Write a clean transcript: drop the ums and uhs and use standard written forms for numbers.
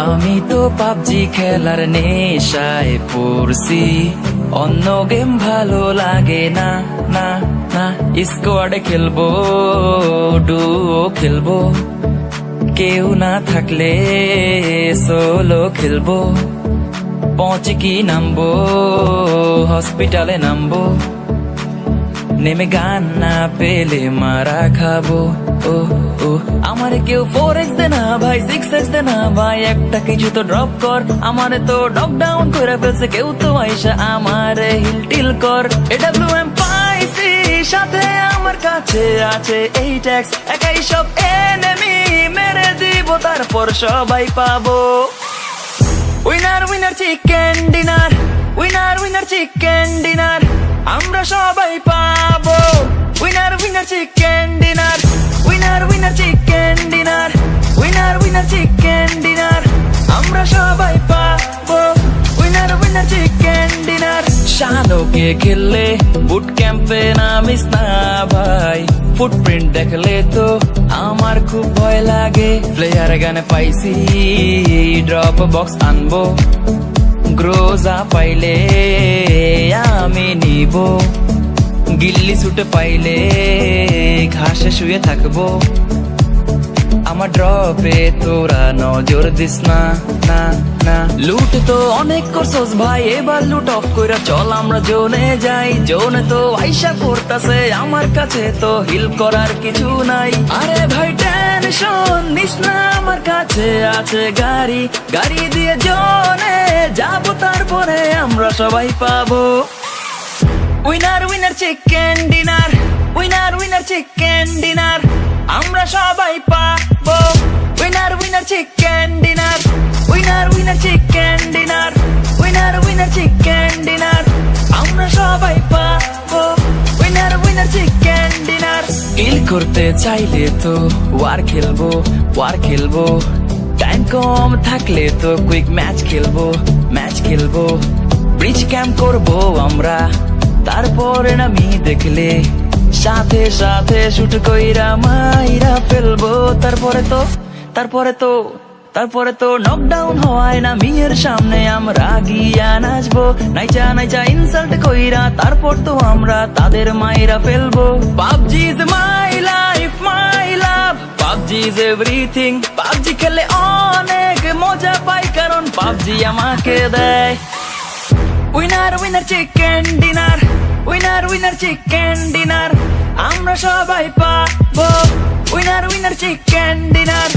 আমি তো পাবজি খেলার নেশায় পড়ছি, অন্য গেম ভালো লাগে না না না। স্কোয়াডে খেলবো, ডুও খেলবো, কেউ না থাকলে সোলো খেলবো। পৌঁছে নামবো, হসপিটালে নামবো, নেমে গান না পেলে মারা খাবো। ও ও আমারে কেউ 4x দে না ভাই, 6x দে না ভাই, একটা কিছু তো ড্রপ কর। আমারে তো ডক ডাউন করে ফেলছে কেউ, তো আইসা আমারে হিল টিল কর। AWM পাইছি, সাথে আমার কাছে আছে 8x, একাই সব এনিমি মেরে দিব, তারপর সবাই পাবো। Winner winner chicken dinner, winner winner chicken dinner, আমরা সবাই পাবো। Winner winner chicken dinner, winner winner chicken dinner, winner winner chicken dinner, আমরা সবাই পাবো। Winner winner chicken dinner. শালোকে খেললে বুট ক্যাম্পে নামিস না ভাই, ফুটপ্রিন্ট দেখলে তো আমার খুব ভয় লাগে। প্লেয়ার গানে পাইছি, ড্রপ বক্স আনবো, গ্রোজা পাইলে আমি নিব, গিল্লি সুটে পাইলে ঘাসে শুয়ে থাকবো। আমার ড্রপে তোরা নজর দিস না না না। লুট তো অনেক করছস ভাই, এবার লুট অফ কইরা চল আমরা জোনে যাই। জোনে তো আইসা করতাছে, আমার কাছে তো হিল করার কিছু নাই। আরে ভাই টেনশন নিস না, আমার কাছে আছে গাড়ি, গাড়ি দিয়ে জোনে যাবো, তারপরে আমরা সবাই পাবো। Winner winner chicken dinner, winner winner chicken dinner, আমরা সবাই পাবো। Winner winner chicken dinner, winner winner chicken dinner, winner winner chicken dinner, আমরা সবাই পাবো। Winner winner chicken dinner. Kill করতে চাইলে তো ওয়ার খেলবো, ওয়ার খেলবো, টাইম কম থাকলে তো কুইক ম্যাচ খেলবো, ম্যাচ খেলবো। ব্রিজ ক্যাম্প করবো আমরা, তারপরে নামি দেখলে সাথে সাথে শুট কইরা মাইরা ফেলবো। তারপরে তো নকডাউন হওয়ায় না মিয়ের সামনে আমরা গিয়া নাচবো, নাইচা নাইচা ইনসাল্ট কইরা, তারপর তো আমরা তাদের মাইরা ফেলবো। PUBG is my life, my love, PUBG is everything. PUBG খেলে অনেক মজা পাই, কারণ পাবজি আমাকে দেয়। Winner winner chicken dinner, winner winner chicken dinner, আমরা সবাই পাবো। Winner winner chicken dinner.